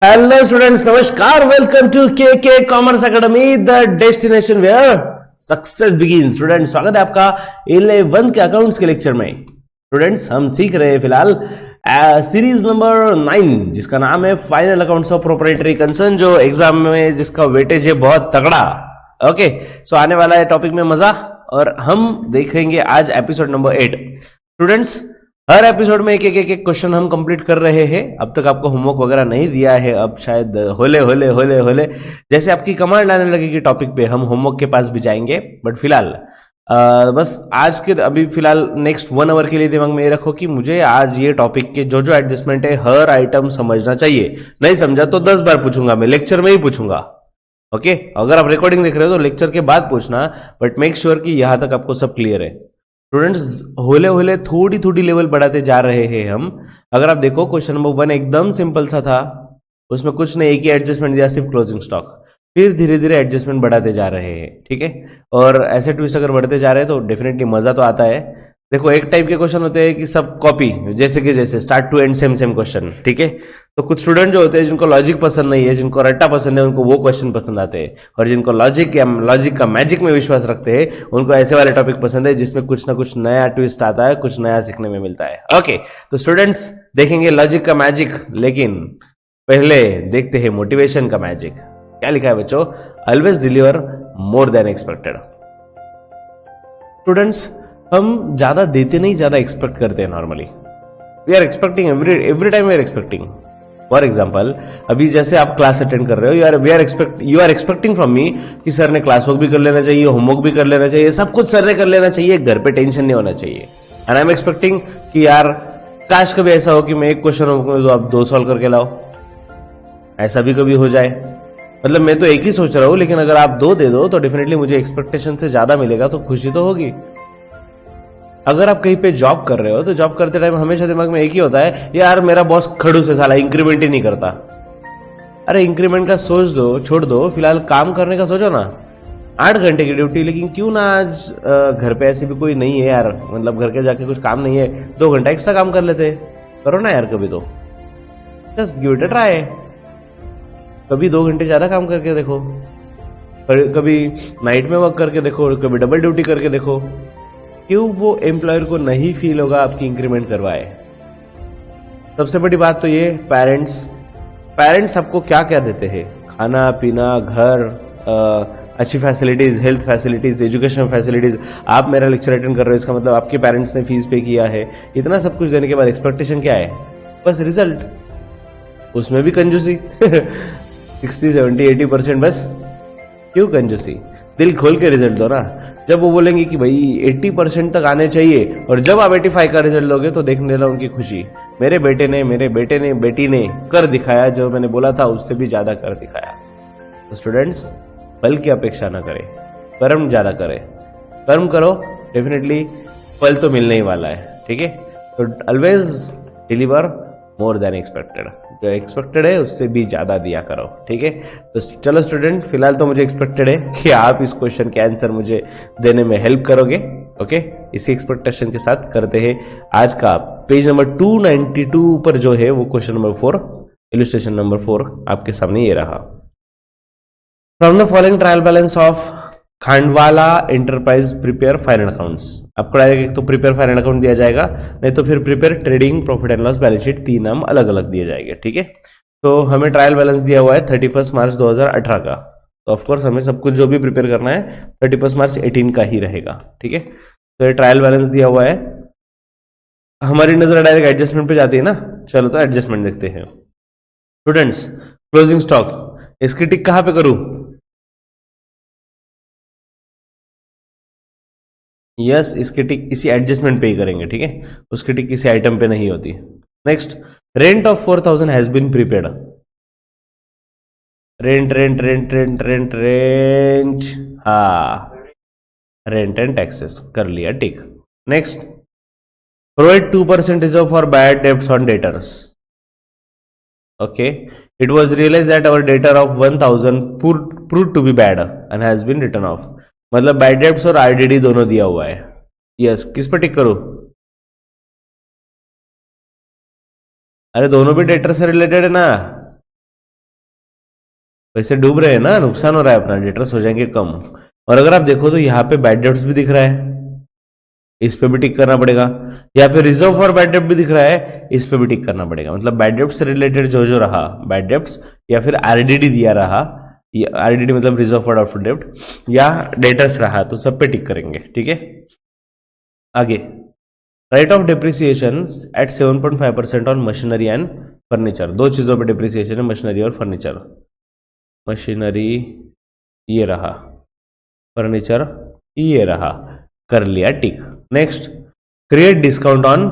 Hello students, नमस्कार। Welcome to K commerce academy, the destination where success begin. Student, स्वागत है आपका 11th के अकाउंट्स के लेक्चर में। स्टूडेंट्स, हम सीख रहे हैं फिलहाल सीरीज नंबर 9 जिसका नाम है final accounts of proprietary concern, जो एग्जाम में जिसका वेटेज है बहुत तगड़ा। ओके, सो आने वाला है टॉपिक में मजा, और हम देखेंगे आज एपिसोड नंबर 8। स्टूडेंट्स, हर एपिसोड में एक क्वेश्चन हम कंप्लीट कर रहे हैं। अब तक आपको होमवर्क वगैरह नहीं दिया है, अब शायद होले होले होले होले जैसे आपकी कमांड आने लगेगी टॉपिक पे, हम होमवर्क के पास भी जाएंगे। बट फिलहाल बस आज के अभी फिलहाल नेक्स्ट 1 आवर के लिए दिमाग में ये रखो कि मुझे आज ये टॉपिक के जो जो एडजस्टमेंट है हर आइटम समझना चाहिए। नहीं समझा तो 10 बार पूछूंगा, मैं लेक्चर में ही पूछूंगा। ओके, अगर आप रिकॉर्डिंग देख रहे हो तो लेक्चर के बाद पूछना, बट मेक श्योर कि यहां तक आपको सब क्लियर है। स्टूडेंट्स, होले होले थोड़ी थोड़ी लेवल बढ़ाते जा रहे हैं हम। अगर आप देखो क्वेश्चन नंबर 1 एकदम सिंपल सा था, उसमें कुछ नहीं, एक ही एडजस्टमेंट दिया, सिर्फ क्लोजिंग स्टॉक। फिर धीरे धीरे एडजस्टमेंट बढ़ाते जा रहे हैं, ठीक है। और ऐसे ट्विस्ट अगर बढ़ते जा रहे हैं तो डेफिनेटली मजा तो आता है। देखो, एक टाइप के क्वेश्चन होते हैं कि सब कॉपी, जैसे कि जैसे start to end same same question, ठीक है। तो कुछ स्टूडेंट जो होते हैं जिनको लॉजिक पसंद नहीं है, जिनको रट्टा पसंद है, उनको वो क्वेश्चन पसंद आते हैं। और जिनको लॉजिक का मैजिक में विश्वास रखते हैं, उनको ऐसे वाले टॉपिक पसंद है जिसमें कुछ ना कुछ नया ट्विस्ट आता है, कुछ नया सीखने में मिलता है। ओके, तो स्टूडेंट्स देखेंगे लॉजिक का मैजिक, लेकिन पहले देखते हैं मोटिवेशन का मैजिक। क्या लिखा है बच्चों? Always deliver more than expected. Students, हम ज्यादा देते नहीं, ज्यादा एक्सपेक्ट करते हैं। Normally we are expecting every time, we are expecting. For example, अभी जैसे आप क्लास अटेंड कर रहे हो, you are expecting from me कि सर ने क्लास वर्क भी कर लेना चाहिए, होमवर्क भी कर लेना चाहिए, सब कुछ सर ने कर लेना चाहिए, घर पे टेंशन नहीं होना चाहिए। एंड आई एम एक्सपेक्टिंग कि यार काश कभी ऐसा हो कि मैं एक क्वेश्चन तो आप 2 सॉल्व करके लाओ, ऐसा भी कभी हो जाए। मतलब मैं तो एक ही सोच रहा हूं, लेकिन अगर आप 2 दे दो तो डेफिनेटली मुझे एक्सपेक्टेशन से ज्यादा मिलेगा, तो खुशी तो होगी। अगर आप कहीं पे जॉब कर रहे हो तो जॉब करते टाइम हमेशा दिमाग में एक ही होता है, यार मेरा बॉस खड़ूस है साला, इंक्रीमेंट ही नहीं करता। अरे इंक्रीमेंट का सोच दो, छोड़ दो, फिलहाल काम करने का सोचो ना। 8 घंटे की ड्यूटी, लेकिन क्यों ना आज घर पे ऐसे भी कोई नहीं है यार, मतलब घर के जाके कुछ काम नहीं है, 2 घंटा एक्स्ट्रा काम कर लेते। करो ना यार कभी, तो just give it a try. कभी 2 घंटे ज्यादा काम करके देखो, कभी नाइट में वर्क करके देखो, कभी डबल ड्यूटी करके देखो। क्यों वो एम्प्लॉयर को नहीं फील होगा आपकी इंक्रीमेंट करवाए? सबसे बड़ी बात तो ये, पेरेंट्स आपको क्या क्या देते हैं? खाना पीना, घर, अच्छी facilities, health facilities, education facilities. आप मेरा लेक्चर अटेंड कर रहे हो, इसका मतलब आपके पेरेंट्स ने फीस पे किया है। इतना सब कुछ देने के बाद एक्सपेक्टेशन क्या है? बस रिजल्ट, उसमें भी कंजूसी 60, 70, 80% बस। क्यों कंजूसी? दिल खोल के रिजल्ट दो ना। जब वो बोलेंगे कि भाई 80% तक आने चाहिए, और जब आप 85 का रिजल्ट लोगे तो देखने लेना उनकी खुशी। मेरे बेटे ने बेटी ने कर दिखाया, जो मैंने बोला था उससे भी ज्यादा कर दिखाया। तो स्टूडेंट्स, फल की अपेक्षा ना करें, कर्म ज्यादा करें। कर्म करो, डेफिनेटली फल तो मिलने ही वाला है, ठीक है। तो always deliver more than expected. जो एक्सपेक्टेड है उससे भी ज्यादा दिया करो, ठीक है। तो चलो स्टूडेंट, फिलहाल तो मुझे एक्सपेक्टेड है कि आप इस क्वेश्चन के आंसर मुझे देने में हेल्प करोगे। ओके, इसी एक्सपेक्टेशन के साथ करते हैं आज का पेज नंबर 292 पर जो है वो क्वेश्चन नंबर 4, इलस्ट्रेशन नंबर 4 आपके सामने ये रहा। From the following trial balance of Khandwala enterprise prepare final accounts. आपको डायरेक्ट एक तो प्रिपेयर फाइनल अकाउंट दिया जाएगा, नहीं तो फिर prepare trading profit and loss balance sheet, 3 नाम अलग अलग दिए जाएंगे, ठीक है। तो हमें ट्रायल बैलेंस दिया हुआ है 31 मार्च 2018 का। तो ऑफकोर्स हमें सब कुछ जो भी प्रिपेयर करना है 31 मार्च 18 का ही रहेगा, ठीक है। तो ये ट्रायल बैलेंस दिया हुआ है, हमारी नजर डायरेक्ट एडजस्टमेंट पे जाती है ना। चलो तो एडजस्टमेंट देखते हैं। स्टूडेंट्स, क्लोजिंग स्टॉक, इसकी टिक कहां पे करूं? यस, इसकी टिक इसी एडजस्टमेंट पे ही करेंगे, ठीक है। उसकी टिक किसी आइटम पे नहीं होती। Next, rent of 4000 has been prepaid. Rent, हाँ, रेंट एंड टैक्सेस कर लिया, tick. Next, provide 2% reserve for bad debts on debtors. Okay, it was realise that our debtor of 1000 prove to be bad and has been written off. मतलब bad debts और RDD दोनों दिया हुआ है। Yes, किस पर टिक करूं? अरे दोनों भी डेटर से रिलेटेड है ना। वैसे डूब रहे हैं ना, नुकसान हो रहा है अपना, डेटर्स हो जाएंगे कम। और अगर आप देखो तो यहाँ पे बैड डेब्ट्स भी दिख रहा है, इस पे भी टिक करना पड़ेगा। यहाँ पे रिजर्व फॉर बैड डेब्ट भी दिख रहा है, इस पे भी टिक करना पड़ेगा। मतलब बैड डेब्ट से रिलेटेड जो जो रहा बैड डेब्ट्स, या फिर आरडीडी दिया रहा, आरडीडी मतलब रिजर्व फॉर डाउटफुल डेब्ट, या डेटर्स रहा, तो सब पे टिक करेंगे। ठीक है, आगे write off depreciation at 7.5% on machinery and furniture. दो चीजों पे डिप्रिसिएशन है, मशीनरी और फर्नीचर। मशीनरी ये रहा, फर्नीचर ये रहा, कर लिया tick. Next, create discount on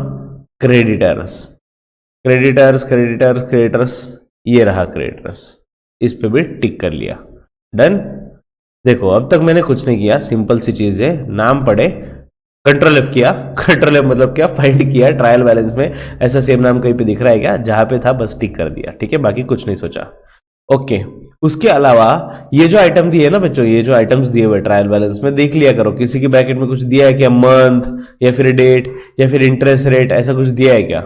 creditors. Creditors creditors creditors ये रहा क्रेडिटर्स, इस पे भी टिक कर लिया, डन। देखो अब तक मैंने कुछ नहीं किया, सिंपल सी चीज है, नाम पढ़े, कंट्रोल एफ किया, कंट्रोल एफ मतलब क्या, फाइंड किया ट्रायल बैलेंस में ऐसा सेम नाम कहीं पे दिख रहा है क्या, जहां पे था बस टिक कर दिया। ठीक है, बाकी कुछ नहीं सोचा। ओके, उसके अलावा ये जो आइटम दिए ना बच्चों, ये जो आइटम्स दिए हुए ट्रायल बैलेंस में, देख लिया करो किसी की ब्रैकेट में कुछ दिया है क्या, मंथ या फिर डेट या फिर इंटरेस्ट रेट, ऐसा कुछ दिया है क्या?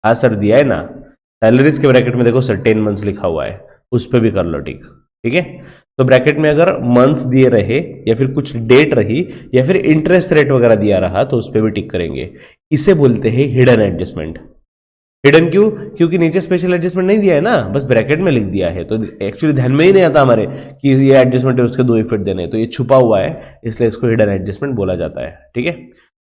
हाँ सर दिया है ना, सैलरीज के ब्रैकेट में देखो सर 10 मंथ्स लिखा हुआ है, उस पर भी कर लो टिक। ठीक है, तो ब्रैकेट में अगर मंथ्स दिए रहे या फिर कुछ डेट रही या फिर इंटरेस्ट रेट वगैरह दिया रहा तो उस पर भी टिक करेंगे। इसे बोलते हैं हिडन एडजस्टमेंट। हिडन क्यों? क्योंकि नीचे स्पेशल एडजस्टमेंट नहीं दिया है ना, बस ब्रैकेट में लिख दिया है, तो एक्चुअली ध्यान में ही नहीं आता हमारे कि ये एडजस्टमेंट है, उसके 2 इफेक्ट देने, तो ये छुपा हुआ है, इसलिए इसको हिडन एडजस्टमेंट बोला जाता है। ठीक है,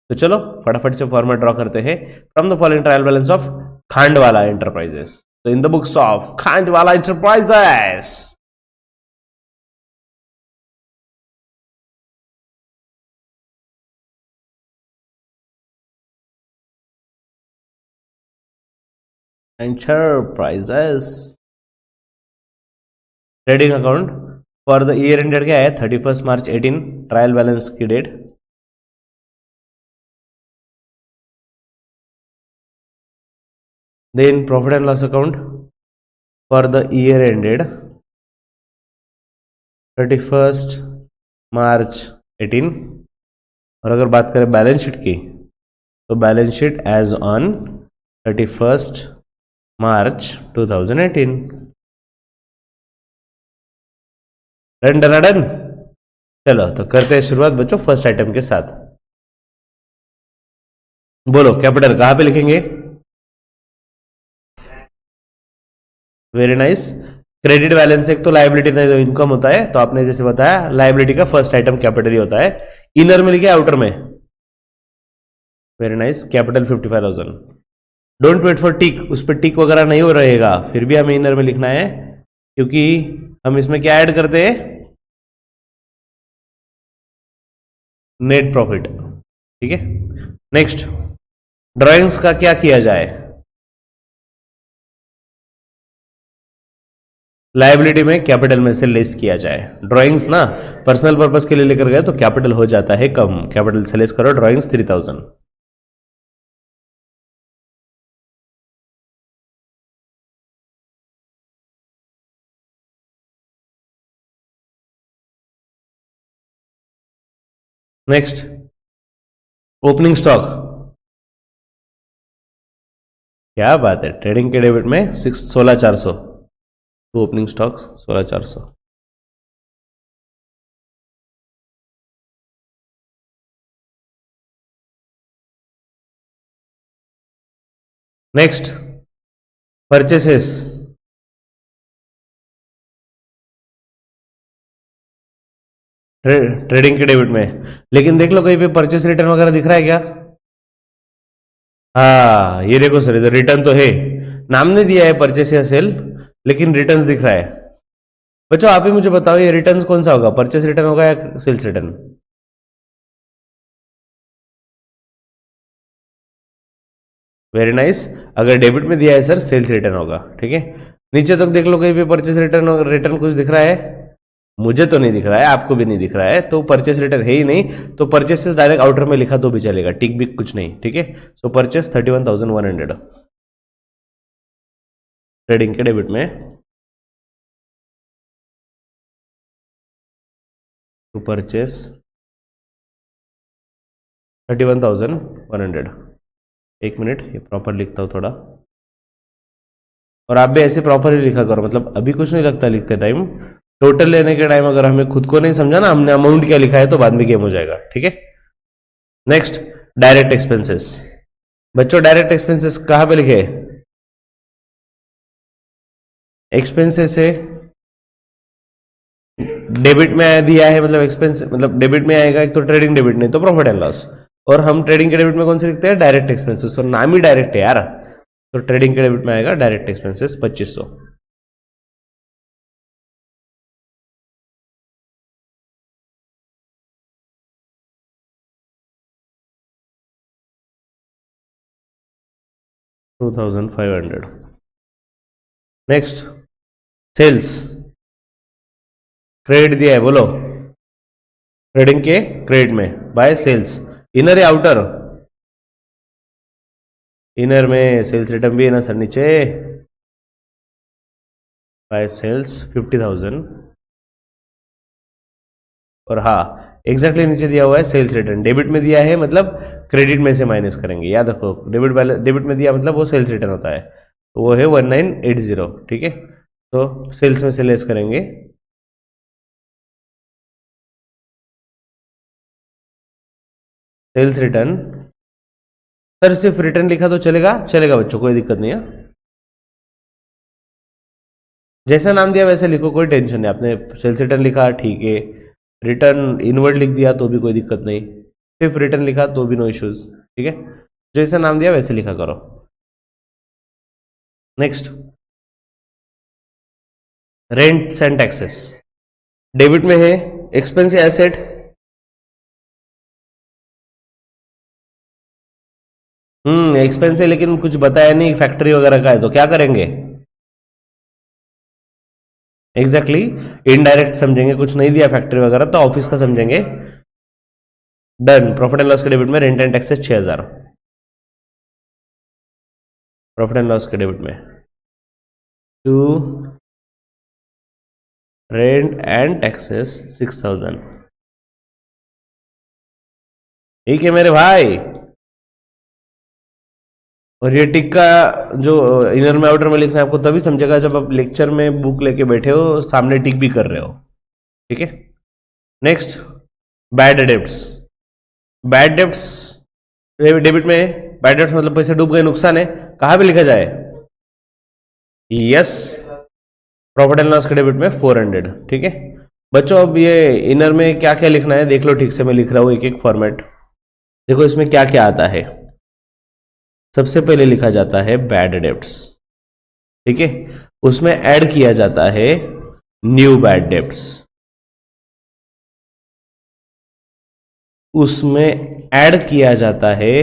तो चलो फटाफट से फॉर्मेट ड्रॉ करते हैं। From the following trial balance of Khandwala enterprises, तो in the books of Khandwala enterprises, trading account for the year ended क्या है, 31 मार्च 18, ट्रायल बैलेंस की date. Then profit and loss account for the year ended 31 March 18। और अगर बात करें balance sheet की, तो balance sheet as on 31 March 2018। Done done done. चलो तो करते हैं शुरुआत बच्चों फर्स्ट आइटम के साथ। बोलो कैपिटल कहां पे लिखेंगे? Very nice. क्रेडिट बैलेंस एक तो लायबिलिटी नहीं तो इनकम होता है, तो आपने जैसे बताया लायबिलिटी का फर्स्ट आइटम कैपिटल ही होता है। इनर में लिखे आउटर में? Very nice, capital 55,000। Don't wait for tick, उस पर टिक वगैरह नहीं हो रहेगा, फिर भी हमें इनर में लिखना है, क्योंकि हम इसमें क्या ऐड करते हैं, नेट प्रॉफिट। ठीक है, नेक्स्ट, ड्राइंग्स का क्या किया जाए? लायबिलिटी में कैपिटल में से लेस किया जाए। ड्राइंग्स ना पर्सनल पर्पस के लिए लेकर गए तो कैपिटल हो जाता है कम, कैपिटल से लेस करो, ड्राइंग्स 3000। Next, opening stock. क्या बात है, ट्रेडिंग के डेबिट में 16,400, तो opening stock 16,400। Next, purchases. Trading के डेबिट में, लेकिन देख लो कहीं पे परचेस रिटर्न वगैरह दिख रहा है क्या? हाँ ये देखो सर, इधर रिटर्न तो है, नाम नहीं दिया है परचेस या सेल, लेकिन रिटर्न दिख रहा है। बच्चों आप ही मुझे बताओ ये रिटर्न कौन सा होगा, परचेस रिटर्न होगा या सेल्स रिटर्न? वेरी नाइस, अगर डेबिट में दिया है सर सेल्स रिटर्न होगा। ठीक है, नीचे तक देख लो कहीं पे परचेस रिटर्न रिटर्न कुछ दिख रहा है? मुझे तो नहीं दिख रहा है, आपको भी नहीं दिख रहा है, तो परचेस रिटर्न है ही नहीं, तो परचेसेस डायरेक्ट आउटर में लिखा तो भी चलेगा, टिक भी कुछ नहीं। ठीक है, सो परचेस 31,100 ट्रेडिंग के डेबिट में, टू परचेस 31,100। एक मिनट ये प्रॉपर लिखता हूं थोड़ा। और आप भी ऐसे प्रॉपरली लिखा करो, मतलब अभी कुछ नहीं लगता लिखते टाइम, टोटल लेने के टाइम अगर हमें खुद को नहीं समझा ना हमने अमाउंट क्या लिखा है तो बाद में गेम हो जाएगा, ठीक है। Next, direct expenses. बच्चों डायरेक्ट एक्सपेंसेस कहां पे लिखे? एक्सपेंसेस है, डेबिट में दिया है, मतलब एक्सपेंस मतलब डेबिट में आएगा, एक तो ट्रेडिंग डेबिट नहीं तो प्रॉफिट एंड लॉस। और हम ट्रेडिंग के डेबिट में कौन से लिखते हैं? डायरेक्ट एक्सपेंसेस, और नाम ही डायरेक्ट है यार, तो ट्रेडिंग के डेबिट में आएगा direct expenses 2500। $2500। Next, sales, credit दिया है, बोलो ट्रेडिंग के क्रेडिट में बाय सेल्स, इनर या आउटर? इनर में सेल्स रिटर्न भी है ना सर नीचे, बाय सेल्स 50,000। और हाँ एग्जैक्टली नीचे दिया हुआ है सेल्स रिटर्न, डेबिट में दिया है मतलब क्रेडिट में से माइनस करेंगे, याद रखो डेबिट में दिया मतलब वो सेल्स रिटर्न होता है, तो वो है 1980, ठीक है। तो सेल्स में से लेस करेंगे, सेल्स रिटर्न। सर सिर्फ रिटर्न लिखा तो चलेगा? चलेगा बच्चों, कोई दिक्कत नहीं है, जैसा नाम दिया वैसे लिखो, कोई टेंशन नहीं। आपने सेल्स रिटर्न लिखा ठीक है, रिटर्न इनवर्ड लिख दिया तो भी कोई दिक्कत नहीं, सिर्फ रिटर्न लिखा तो भी नो इश्यूज, ठीक है। जैसा नाम दिया वैसे लिखा करो। Next, rents and taxes, debit में है, एक्सपेंस एसेट, एक्सपेंस है लेकिन कुछ बताया नहीं फैक्ट्री वगैरह का है, तो क्या करेंगे? एग्जैक्टली इनडायरेक्ट समझेंगे, कुछ नहीं दिया फैक्ट्री वगैरह तो ऑफिस का समझेंगे। डन, प्रॉफिट एंड लॉस के डेबिट में rent and taxes 6000, profit and loss के डेबिट में टू रेंट एंड टैक्सेस 6000, ठीक है मेरे भाई। और ये टिक का जो इनर में आउटर में लिखना है आपको तभी समझेगा जब आप लेक्चर में बुक लेके बैठे हो, सामने टिक भी कर रहे हो, ठीक है। Next, bad debts, bad debts debit में, बैड डेब्ट्स मतलब पैसे डूब गए, नुकसान है, कहां पे लिखा जाए? यस, प्रॉफिट एंड लॉस के डेबिट में 400, ठीक है। बच्चों अब ये इनर में क्या क्या लिखना है देख लो ठीक से, मैं लिख रहा हूं एक एक फॉर्मेट, देखो इसमें क्या क्या आता है। सबसे पहले लिखा जाता है बैड डेब्ट्स, ठीक है, उसमें ऐड किया जाता है न्यू बैड डेब्ट्स, उसमें ऐड किया जाता है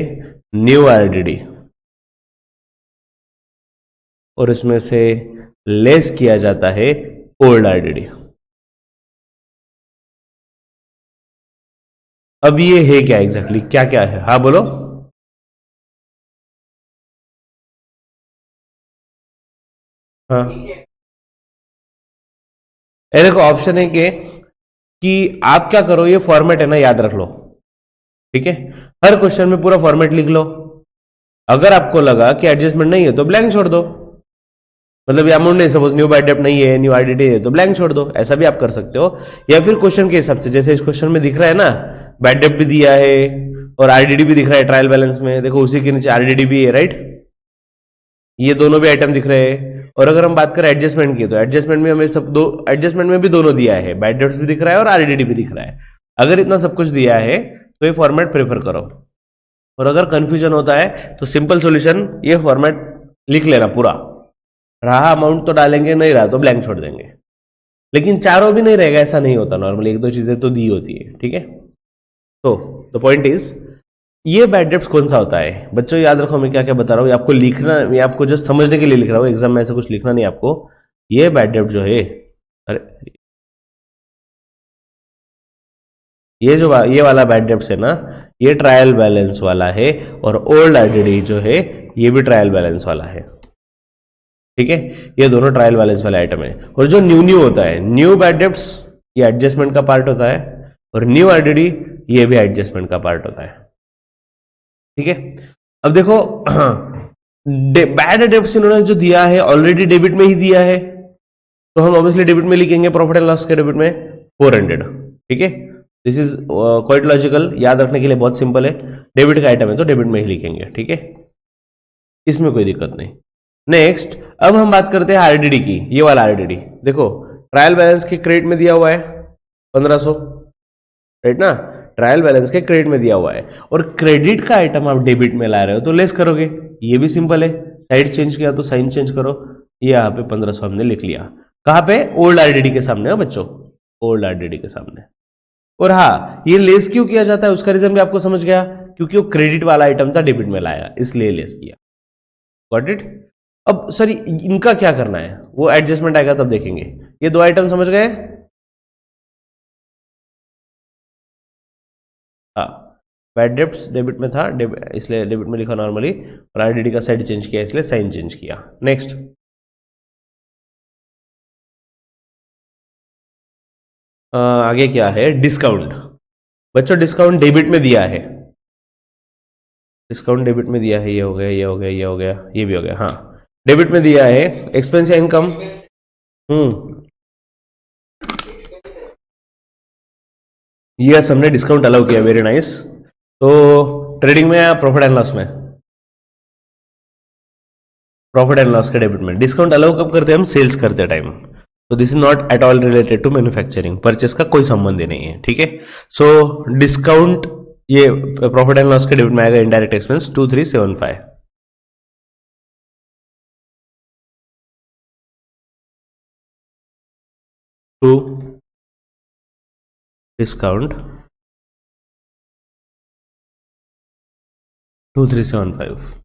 न्यू आरडीडी, और इसमें से लेस किया जाता है ओल्ड आरडीडी। अब ये है क्या एग्जैक्टली, क्या क्या है? हाँ बोलो। हाँ देखो ऑप्शन है कि आप क्या करो, ये फॉर्मेट है ना याद रख लो, ठीक है। हर क्वेश्चन में पूरा फॉर्मेट लिख लो, अगर आपको लगा कि एडजस्टमेंट नहीं है तो ब्लैंक छोड़ दो, मतलब ये अमाउंट नहीं, सपोज न्यू बाय डेट नहीं है, न्यू आईडीडी है तो ब्लैंक छोड़ दो, ऐसा भी आप कर सकते हो। या फिर क्वेश्चन के हिसाब से, जैसे इस क्वेश्चन में दिख रहा है ना बैड डेट भी दिया है और आरडीडी भी दिख रहा है ट्रायल बैलेंस में, देखो उसी के नीचे आरडीडी भी है, राइट, ये दोनों भी आइटम दिख रहे हैं। और अगर हम बात करें एडजस्टमेंट की, तो एडजस्टमेंट में हमें सब दो, एडजस्टमेंट में भी दोनों दिया है, बैड डेट्स भी दिख रहा है और आरडीडी भी दिख रहा है। अगर इतना सब कुछ दिया है तो ये फॉर्मेट प्रेफर करो, और अगर कंफ्यूजन होता है तो सिंपल सॉल्यूशन ये फॉर्मेट लिख लेना पूरा, रहा अमाउंट तो डालेंगे, नहीं रहा तो ब्लैंक छोड़ देंगे, लेकिन चारों भी नहीं रहेगा ऐसा नहीं होता, नॉर्मली एक दो चीजें तो दी होती है, ठीक है। तो द पॉइंट इज, ये बैड डेब्ट्स कौन सा होता है बच्चों, याद रखो मैं क्या क्या बता रहा हूँ, ये आपको लिखना, मैं आपको जस्ट समझने के लिए लिख रहा हूँ, एग्जाम में ऐसा कुछ लिखना नहीं आपको। ये बैड डेब्ट जो है, अरे ये वाला बैड डेब्ट्स है ना, ये ट्रायल बैलेंस वाला है, और ओल्ड आईडीडी जो है ये भी ट्रायल बैलेंस वाला है, ठीक है। ये दोनों ट्रायल बैलेंस वाले आइटम है। और जो न्यू होता है, न्यू बैड डेब्ट्स, ये एडजस्टमेंट का पार्ट होता है, और न्यू आईडीडी ये भी एडजस्टमेंट का पार्ट होता है, ठीक है। अब देखो बैड डेब्ट्स इन्होंने जो दिया है ऑलरेडी डेबिट में ही दिया है, तो हम ऑब्वियसली डेबिट में लिखेंगे, प्रॉफिट एंड लॉस के डेबिट में 400। ठीक है, दिस इज क्वाइट लॉजिकल, याद रखने के लिए बहुत सिंपल है। डेबिट का आइटम है तो डेबिट में ही लिखेंगे। ठीक है, इसमें कोई दिक्कत नहीं। नेक्स्ट, अब हम बात करते हैं आरडीडी की। ये वाला आरडीडी देखो, ट्रायल बैलेंस के क्रेडिट में दिया हुआ है 1500, राइट ना, ट्रायल बैलेंस के क्रेडिट में दिया हुआ है, और क्रेडिट का आइटम आप डेबिट में ला रहे हो तो लेस करोगे। ये भी सिंपल है, साइड चेंज किया तो साइन चेंज करो। ये यहाँ पे 1500 हमने लिख लिया, कहां पे, ओल्ड आरडीडी के सामने हो बच्चों, ओल्ड आरडीडी के सामने। और हाँ, ये लेस क्यों किया जाता है उसका रीजन भी आपको समझ गया, क्योंकि वो क्रेडिट वाला आइटम था, डेबिट में लाया, इसलिए लेस किया। Got it. अब सर इनका क्या करना है, वो एडजस्टमेंट आएगा तब देखेंगे। ये दो आइटम समझ गए। हाँ, बैड डेब्ट्स डेबिट में था, इसलिए डेबिट में लिखा नॉर्मली, और आरडीडी का साइड चेंज किया इसलिए साइन चेंज किया। नेक्स्ट, आगे क्या है, डिस्काउंट। बच्चों डिस्काउंट डेबिट में दिया है, डिस्काउंट डेबिट में दिया है, ये हो गया, ये हो गया, ये हो गया, ये भी हो गया। हाँ, डेबिट में दिया है, एक्सपेंस या इनकम। हम्म, यस, हमने डिस्काउंट अलाउ किया, वेरी नाइस। तो ट्रेडिंग में या प्रॉफिट एंड लॉस में, प्रॉफिट एंड लॉस के डेबिट में डिस्काउंट अलाउ कब करते हैं, हम सेल्स करते टाइम। तो this is not at all related to manufacturing, purchase का कोई संबंध ही नहीं है। ठीक है, सो डिस्काउंट ये प्रॉफिट एंड लॉस के डेबिट में आएगा, इनडायरेक्ट एक्सपेंस 2375। To discount 2375।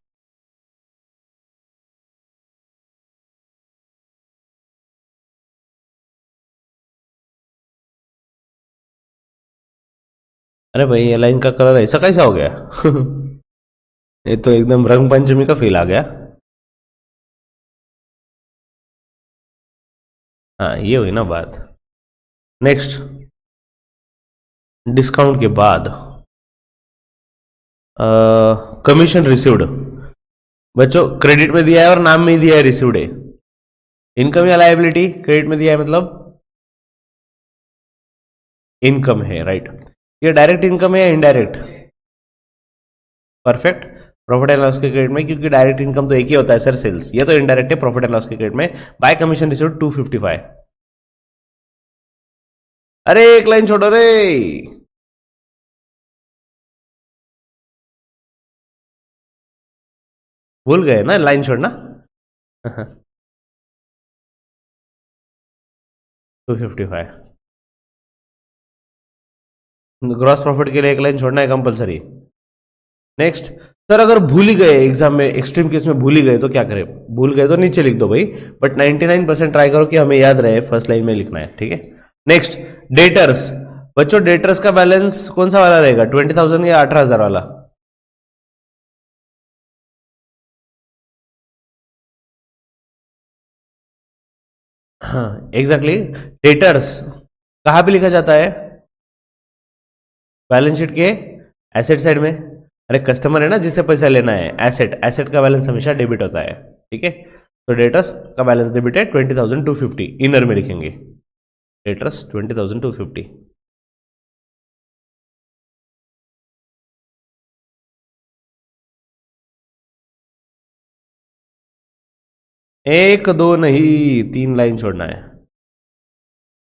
अरे भाई, ये लाइन का कलर ऐसा कैसा हो गया ये तो एकदम रंग पंचमी का फील आ गया। हाँ, ये हुई ना बात। नेक्स्ट, डिस्काउंट के बाद कमीशन रिसीव्ड। बच्चों क्रेडिट में दिया है और नाम में ही दिया है रिसीव्ड है। इनकम या लायबिलिटी, क्रेडिट में दिया है मतलब इनकम है, राइट। ये डायरेक्ट इनकम है या indirect, perfect. Profit and loss के क्रेडिट में, क्योंकि डायरेक्ट इनकम तो एक ही होता है सर, सेल्स। ये तो इनडायरेक्ट है प्रॉफिट एंड लॉस के क्रेडिट में। Bye commission received 255। अरे एक लाइन छोड़ो रे, भूल गए ना लाइन छोड़ना 255। ग्रॉस प्रॉफिट के लिए एक लाइन छोड़ना है कंपलसरी। नेक्स्ट, सर अगर भूल ही गए एग्जाम में, एक्सट्रीम केस में भूल ही गए तो क्या करें, भूल गए तो नीचे लिख दो भाई, बट 99% ट्राई करो कि हमें याद रहे, फर्स्ट लाइन में लिखना है। ठीक है, नेक्स्ट, डेटर्स। बच्चों डेटर्स का बैलेंस कौन सा वाला रहेगा, 20,000 या 18,000 वाला। हाँ एग्जैक्टली, डेटर्स कहां पे लिखा जाता है, बैलेंस शीट के एसेट साइड में। अरे कस्टमर है ना जिससे पैसा लेना है, एसेट, एसेट का बैलेंस हमेशा डेबिट होता है। ठीक है, तो डेटर्स का बैलेंस डेबिट है 20,250, इनर में लिखेंगे डेटर्स 20,250। एक दो नहीं, तीन लाइन छोड़ना है।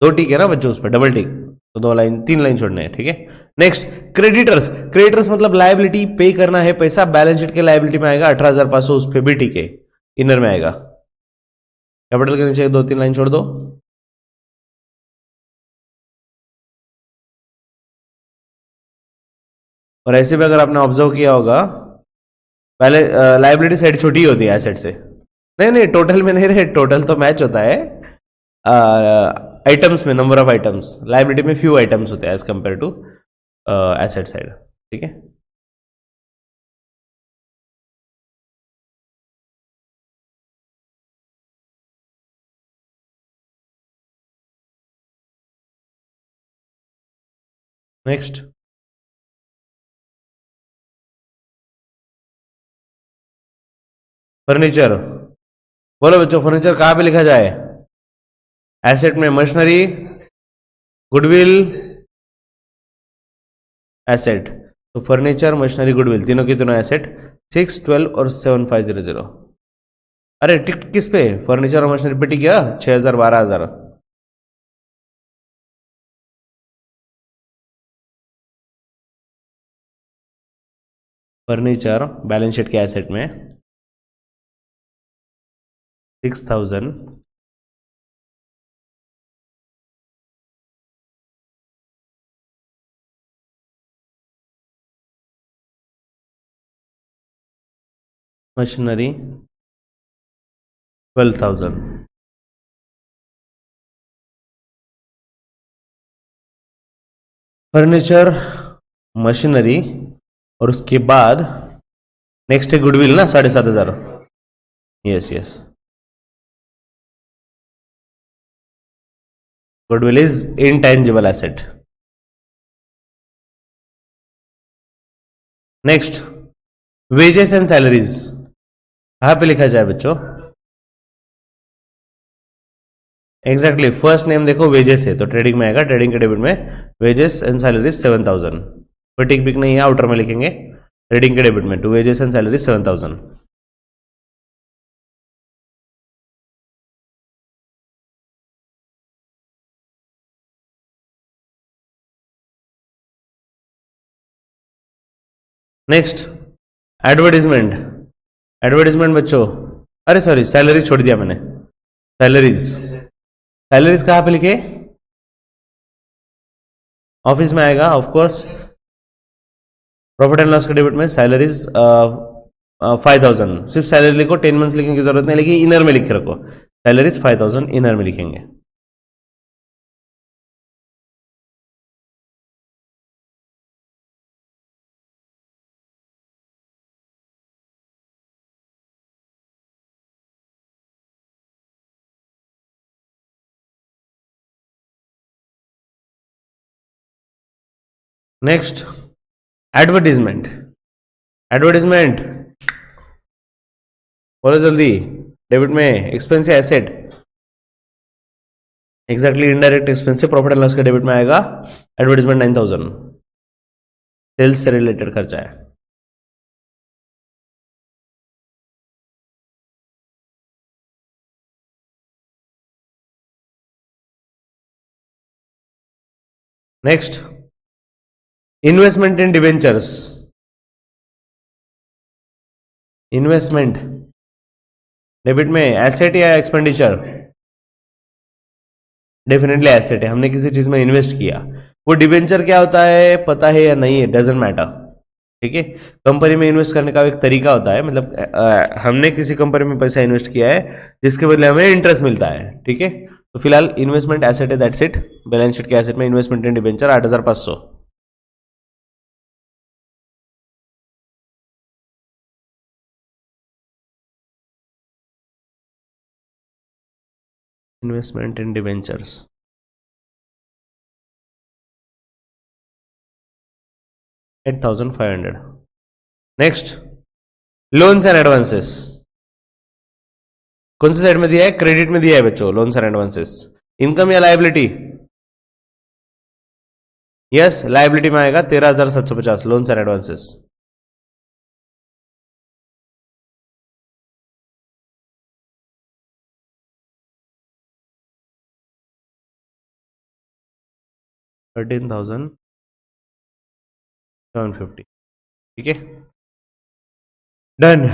दो टिक है ना बच्चों, उस पर डबल टिक, तो दो लाइन, तीन लाइन छोड़ना है। ठीक है, नेक्स्ट, क्रेडिटर्स। क्रेडिटर्स मतलब लायबिलिटी, पे करना है पैसा, बैलेंस शीट के लायबिलिटी में आएगा 18,500, उस पर भी टिक है, इनर में आएगा। कैपिटल के नीचे दो तीन लाइन छोड़ दो। और ऐसे भी अगर आपने ऑब्जर्व किया होगा, पहले लाइबिलिटी साइड छोटी होती है एसेट से। नहीं नहीं, टोटल में नहीं रहे, टोटल तो मैच होता है आइटम्स में, नंबर ऑफ आइटम्स। लाइबिलिटी में फ्यू आइटम्स होते हैं as compare to asset side. ठीक है, नेक्स्ट, फर्नीचर, बोलो बच्चों फर्नीचर कहां पे लिखा जाए? एसेट में मशीनरी, गुडविल, एसेट। तो फर्नीचर, मशीनरी, गुडविल तीनों की तीनों एसेट 6, 12 और 7500। अरे टिक किस पे? फर्नीचर और मशीनरी पे टिक गया 6000 12000। फर्नीचर बैलेंस शीट के एसेट में 6000, मशीनरी 12000। फर्नीचर, मशीनरी और उसके बाद नेक्स्ट है गुडविल ना 7500। Yes yes, goodwill is intangible asset. Next wages and salaries कहां पे लिखा जाए बच्चों? एग्जैक्टली फर्स्ट नेम देखो वेजेस है तो ट्रेडिंग में आएगा, ट्रेडिंग के डेबिट में वेजेस एंड सैलरीज 7000। कोई टिक पिक नहीं है, आउटर में लिखेंगे ट्रेडिंग के डेबिट में to wages and salaries 7000। Next advertisement, advertisement बच्चों, अरे सॉरी सैलरी छोड़ दिया मैंने, सैलरीज, सैलरीज कहां पे लिखे? ऑफिस में आएगा of course, profit and loss के डेबिट में सैलरीज 5000। सिर्फ सैलरी लिखो, 10 मंथ्स लिखने की जरूरत नहीं, लेकिन इनर में लिख के रखो सैलरीज 5000 इनर में लिखेंगे। नेक्स्ट एडवर्टीजमेंट, एडवर्टीजमेंट बोलो जल्दी, डेबिट में expensive asset, exactly indirect expensive profit and loss के डेबिट में आएगा एडवर्टीजमेंट 9000, सेल्स से रिलेटेड खर्चा है। नेक्स्ट इन्वेस्टमेंट इन डिवेंचर्स, इन्वेस्टमेंट डेबिट में एसेट या एक्सपेंडिचर? डेफिनेटली एसेट है, हमने किसी चीज में इन्वेस्ट किया। वो डिवेंचर क्या होता है पता है या नहीं है, डजेंट मैटर, ठीक है। कंपनी में इन्वेस्ट करने का एक तरीका होता है, मतलब हमने किसी कंपनी में पैसा इन्वेस्ट किया है जिसके बदले हमें इंटरेस्ट मिलता है, ठीक है। तो फिलहाल इन्वेस्टमेंट एसेट है, दैट्स इट। बैलेंस शीट के एसेट में investment in debenture 8500। Investment in debentures 8500। Next loans and advances, कौन सी साइड में दिया है? क्रेडिट में दिया है बच्चों, लोन्स एंड एडवांसेस। इनकम या लायबिलिटी? यस, लायबिलिटी में आएगा 13750 लोन्स एंड एडवांसेस। $13,750, ठीक है, डन।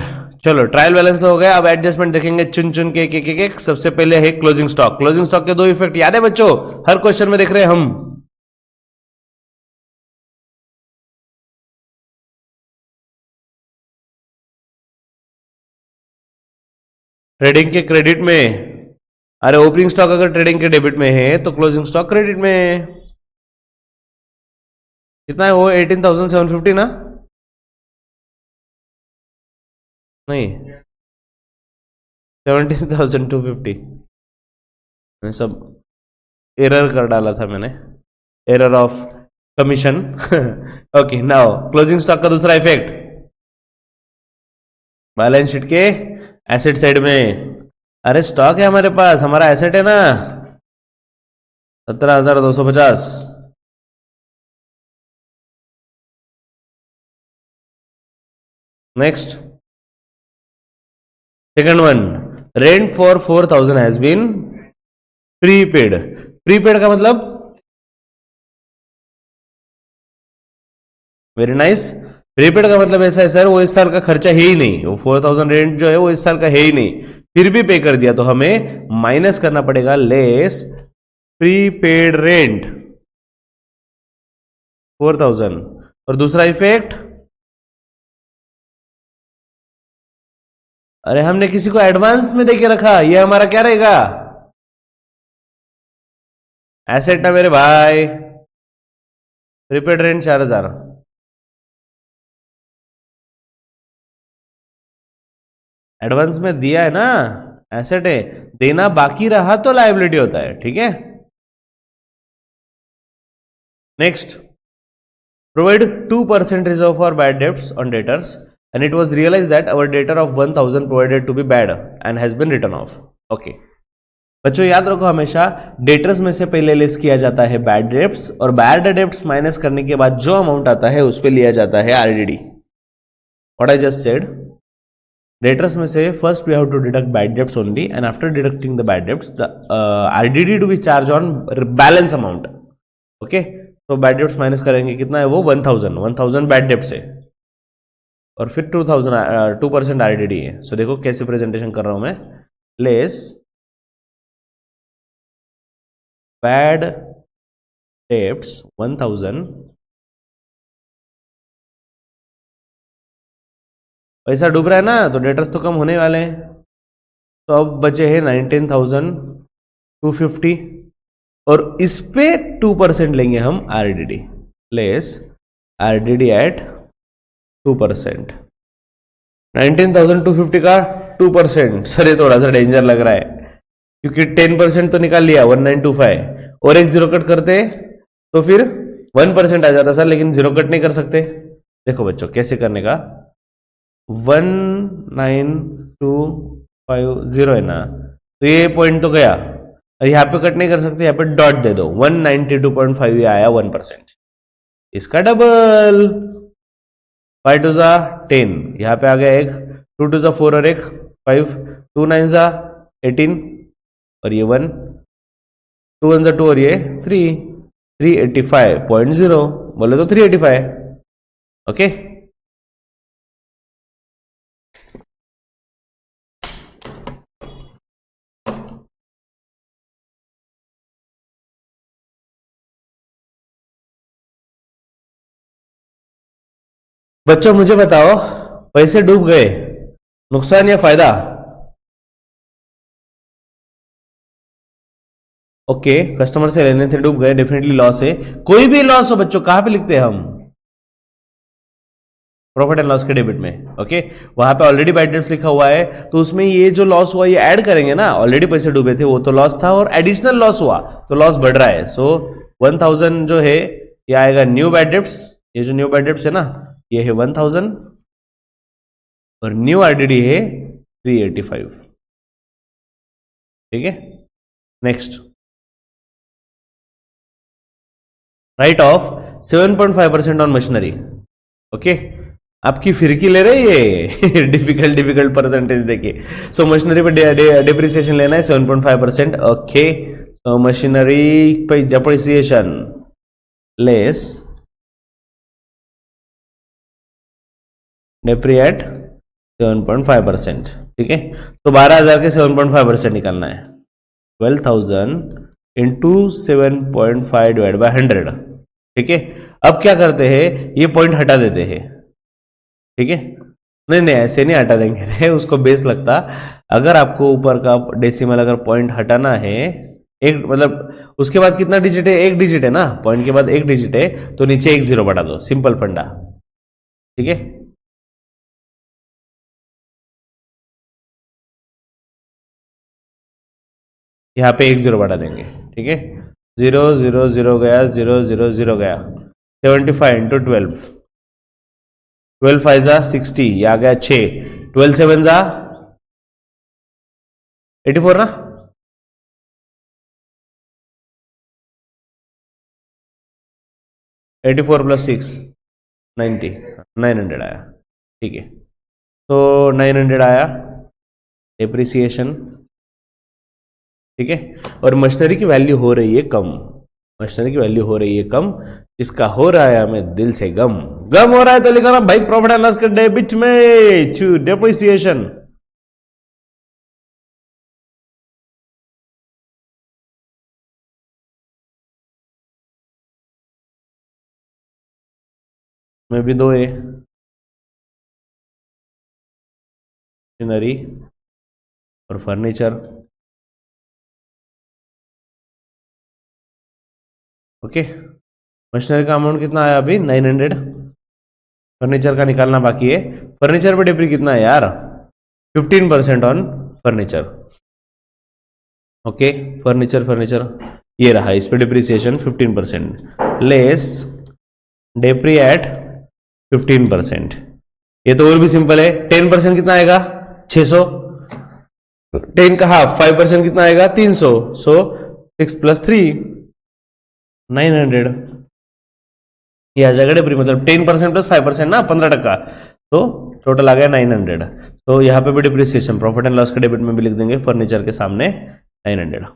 चलो ट्रायल बैलेंस तो हो गया, अब एडजस्टमेंट देखेंगे चुन चुन के एक। सबसे पहले है क्लोजिंग स्टॉक। क्लोजिंग स्टॉक के दो इफेक्ट याद है बच्चों, हर क्वेश्चन में देख रहे हैं हम। ट्रेडिंग के क्रेडिट में, अरे ओपनिंग स्टॉक अगर ट्रेडिंग के डेबिट में है तो क्लोजिंग स्टॉक क्रेडिट में है। कितना है वो? 18,750 ना? नहीं, 17,250। मैं सब एरर कर डाला था मैंने, error of commission. Okay, now closing stock का दूसरा इफेक्ट, बैलेंस शीट के एसेट साइड में, अरे स्टॉक है हमारे पास, हमारा एसेट है ना 17,250। Next, second one, rent for 4,000 has been prepaid. Prepaid का मतलब वेरी नाइस। प्रीपेड का मतलब ऐसा है सर वो इस साल का खर्चा है ही नहीं, वो 4,000 रेंट जो है वो इस साल का है ही नहीं, फिर भी पे कर दिया तो हमें माइनस करना पड़ेगा लेस प्रीपेड रेंट 4,000। और दूसरा इफेक्ट, अरे हमने किसी को एडवांस में देके रखा, ये हमारा क्या रहेगा, एसेट ना मेरे भाई। प्रीपेड रेंट 4,000, एडवांस में दिया है ना, एसेट है, देना बाकी रहा तो लायबिलिटी होता है, ठीक है। Next, provide 2% reserve for bad debts on debtors and it was realized that our debtor of 1,000 provided to be bad and has been written off. Okay. बच्चों याद रखो हमेशा डेटर्स में से पहले लेस किया जाता है बैड डेब्ट्स और बैड डेब्ट्स माइनस करने के बाद जो अमाउंट आता है उस पर लिया जाता है RDD. What I just said, debtors में से first we have to deduct bad debts only and after deducting the bad debts the RDD to be charge on balance amount. Okay, तो बैड डेब्ट्स माइनस करेंगे, कितना है वो 1,000 bad debts है और फिर 2% आरडीडी है। सो देखो कैसे प्रेजेंटेशन कर रहा हूं मैं, लेस बैड डेब्ट्स 1,000, पैसा डूब रहा है ना तो डेटर्स तो कम होने वाले हैं, तो अब बचे हैं 19,250 और इस पे 2% लेंगे हम आरडीडी, लेस आरडीडी एट 2%। 19,250 का 2%, सर ये थोड़ा सा डेंजर लग रहा है क्योंकि 10% तो निकाल लिया 1925 और एक जीरो कट करते तो फिर 1% आ जाता सर, लेकिन जीरो कट नहीं कर सकते। देखो बच्चों कैसे करने का, 19,250 है ना, तो ये पॉइंट तो गया और यहाँ पे कट नहीं कर सकते, यहाँ पे डॉट दे दो, 192.5 आया 1%, इसका डबल 5 2 जा 10, यहाँ पे आ गया एक 2 2 जा 4 और एक 5, 2 9 जा 18 और ये 1, 2 1 जा 2 और ये 3, 385.0 बोले तो 385। ओके, बच्चों मुझे बताओ पैसे डूब गए, नुकसान या फायदा? ओके, कस्टमर से लेने थे डूब गए, डेफिनेटली लॉस है। कोई भी लॉस हो बच्चों कहां पे लिखते हैं हम? प्रॉफिट एंड लॉस के डेबिट में। ओके, वहां पे ऑलरेडी बैड डेट्स लिखा हुआ है तो उसमें ये जो लॉस हुआ ये ऐड करेंगे ना, ऑलरेडी पैसे डूबे थे वो तो लॉस था और एडिशनल लॉस हुआ तो लॉस बढ़ रहा है। सो 1,000 जो है ये आएगा न्यू बैड डेट्स, ये जो न्यू बैड डेट्स है ना ये है 1,000 और न्यू आरडीडी है 385। ठीक है, next, right of 7.5% on machinery. Okay, आपकी फिरकी ले रही है डिफिकल्ट परसेंटेज देखिए। सो मशीनरी पे डिप्रिसिएशन लेना है 7.5%। ओके, सो मशीनरी पे डिप्रिसिएशन लेस डेप्रिएट 7.5%। ठीक है, तो 12,000 के 7.5% निकालना है, 12,000 इंटू 7.5 डिवाइड बाय 100। ठीक है, अब क्या करते हैं ये पॉइंट हटा देते हैं। ठीक है, नहीं ऐसे नहीं हटा देंगे रे, उसको बेस लगता। अगर आपको ऊपर का डेसिमल अगर पॉइंट हटाना है, एक मतलब उसके बाद कितना डिजिट है, एक डिजिट है ना, पॉइंट के बाद एक डिजिट है तो नीचे एक जीरो बढ़ा दो, सिंपल फंडा। ठीक है, यहां पे एक जीरो बढ़ा देंगे। ठीक है, 0 0 0 गया, 0 0 0 गया, 75 इंटू 12, 12 5 जा 60, ये आ गया 6, 12 7 जा 84 ना, 84 प्लस 6 90, 900 आया, ठीक है। तो 900 आया डेप्रिसिएशन, ठीक है। और मशीनरी की वैल्यू हो रही है कम, मशीनरी की वैल्यू हो रही है कम, जिसका हो रहा है हमें दिल से गम, गम हो रहा है तो लिखा ना भाई प्रॉफिट एंड लॉस के डेबिट में डेप्रिसिएशन। में भी 2 है, मशीनरी और फर्नीचर, ओके। मशीनरी का अमाउंट कितना आया अभी 900, फर्नीचर का निकालना बाकी है। फर्नीचर पे डिप्री कितना है यार, 15% on furniture, okay. Furniture furniture ये रहा, इस पे डिप्रिसिएशन 15% लेस डेप्री एट 15%। ये तो और भी सिंपल है, 10% कितना आएगा 600, 10 का हाफ 5% कितना आएगा 300, सो 6 प्लस 3 900, ये आ जाएगा डिप्री, मतलब 10% प्लस 5% ना 15%, तो टोटल आ गया 900। तो यहाँ पे भी डिप्रिसिएशन प्रॉफिट एंड लॉस के डेबिट में भी लिख देंगे फर्नीचर के सामने 900।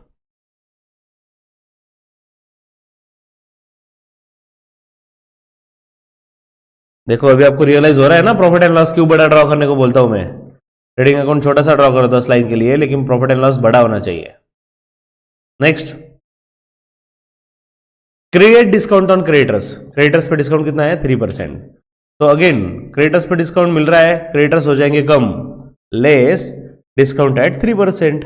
देखो अभी आपको रियलाइज हो रहा है ना, प्रॉफिट एंड लॉस क्यों बड़ा ड्रॉ करने को बोलता हूं मैं। ट्रेडिंग अकाउंट छोटा सा ड्रॉ करो 10 लाइन के लिए, लेकिन प्रॉफिट एंड लॉस बड़ा होना चाहिए। Next, create discount on creditors, creditors पे डिस्काउंट कितना है 3%। तो अगेन क्रेडिटर्स पे डिस्काउंट मिल रहा है, क्रेडिटर्स हो जाएंगे कम, लेस डिस्काउंट एट 3%।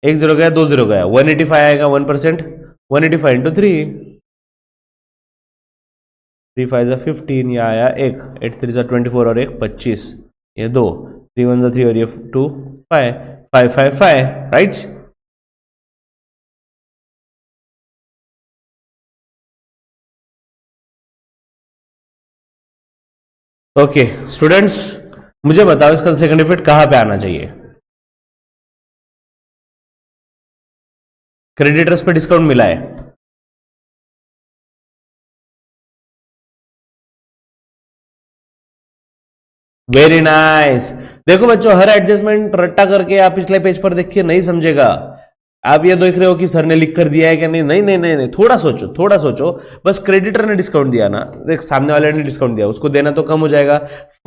एक जीरो गया, 2 जीरो गया, 185 आएगा 1%, 185 इंटू 3, 3 5 जा 15, ये आया एक, 8 3 जा 24 और एक 25, ये 2, 3 1 जा 3 और ये 2 5 5 5 5, राइट। ओके स्टूडेंट्स, मुझे बताओ इसका सेकंड इफेक्ट कहां पे आना चाहिए। क्रेडिटर्स पे डिस्काउंट मिला है, वेरी नाइस। देखो बच्चों, हर एडजस्टमेंट रट्टा करके आप पिछले पेज पर देखिए नहीं समझेगा। आप ये देख रहे हो कि सर ने लिख कर दिया है कि नहीं, नहीं नहीं नहीं नहीं, थोड़ा सोचो थोड़ा सोचो। बस क्रेडिटर ने डिस्काउंट दिया ना, देख सामने वाले ने डिस्काउंट दिया, उसको देना तो कम हो जाएगा।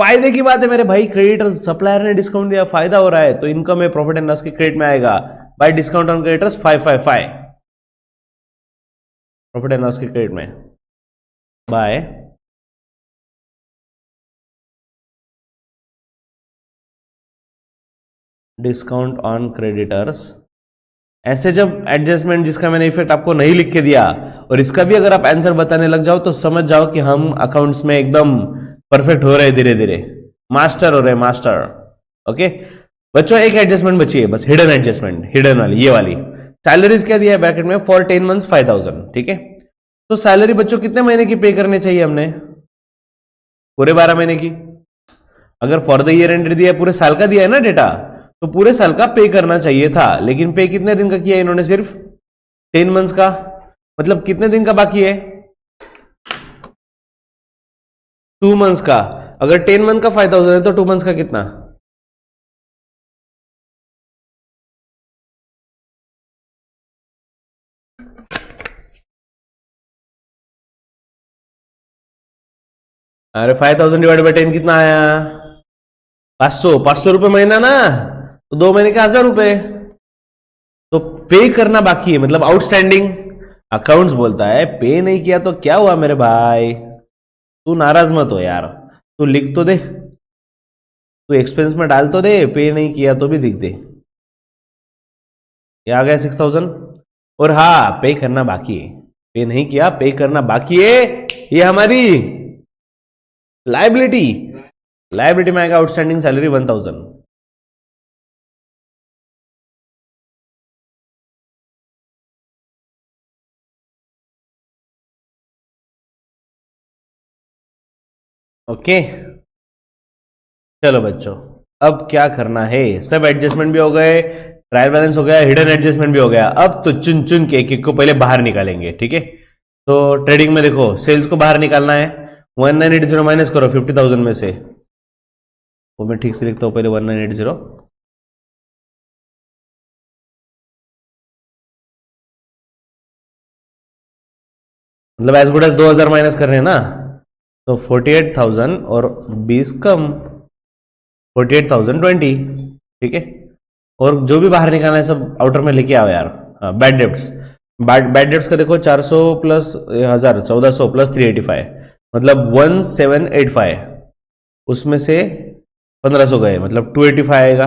फायदे की बात है मेरे भाई, क्रेडिटर सप्लायर ने डिस्काउंट दिया, फायदा हो रहा है, तो इनकम है प्रॉफिट एंड लॉस के क्रेडिट में आएगा bye discount on creditors 555, profit and loss के क्रेडिट में बाय डिस्काउंट ऑन क्रेडिटर्स। ऐसे जब एडजस्टमेंट जिसका मैंने इफेक्ट आपको नहीं लिख के दिया और इसका भी अगर आप आंसर बताने लग जाओ, तो समझ जाओ कि हम अकाउंट्स में एकदम परफेक्ट हो रहे, धीरे धीरे मास्टर हो रहे, मास्टर। ओके बच्चों, एक एडजस्टमेंट बची है बस, हिडन एडजस्टमेंट, हिडन वाली, ये वाली। सैलरीज क्या दिया है ब्रैकेट में, फॉर 10 मंथ्स 5000, ठीक है। तो सैलरी बच्चों कितने महीने की पे करने चाहिए हमने, पूरे 12 महीने की। अगर फॉर द ईयर एंडेड दिया है, पूरे साल का दिया है ना डेटा, तो पूरे साल का पे करना चाहिए था, लेकिन पे कितने दिन का किया इन्होंने, सिर्फ 10 मंथ्स का। मतलब कितने दिन का बाकी है, 2 मंथ्स का। अगर 10 मंथ का 5000 है तो 2 मंथ्स का कितना, अरे 5000 डिवाइड बाई 10 कितना आया, 500, 500 रुपए महीना ना, तो 2 महीने के 1000 रुपए। तो पे करना बाकी है, मतलब आउटस्टैंडिंग। अकाउंट्स बोलता है पे नहीं किया तो क्या हुआ मेरे भाई, तू नाराज मत हो यार, तू लिख तो दे, तू एक्सपेंस में डाल तो दे, पे नहीं किया तो भी दिख दे। ये आ गया 6000, और हाँ पे करना बाकी है, पे नहीं किया पे करना बाकी है, ये हमारी लाइबिलिटी, लाइबिलिटी में आएगा आउटस्टैंडिंग सैलरी 1000। ओके चलो बच्चों, अब क्या करना है, सब एडजस्टमेंट भी हो गए, ट्रायल बैलेंस हो गया, हिडन एडजस्टमेंट भी हो गया। अब तो चुन चुन के एक एक को पहले बाहर निकालेंगे, ठीक है। तो ट्रेडिंग में देखो, सेल्स को बाहर निकालना है। 1980 माइनस करो 50,000 में से, वो मैं ठीक से लिखता हूं पहले 1980, मतलब एज गुड एज 2,000 माइनस कर रहे हैं ना। तो 48,000 और 20 कम, 48,020, ठीक है। और जो भी बाहर निकालना है सब आउटर में लेके आओ यार। बैड डेब्ट्स, बैड डेब्ट्स का देखो 400 प्लस 1000, 1400 प्लस 385, मतलब 1785, उसमें से 1500 गए, मतलब 285 आएगा।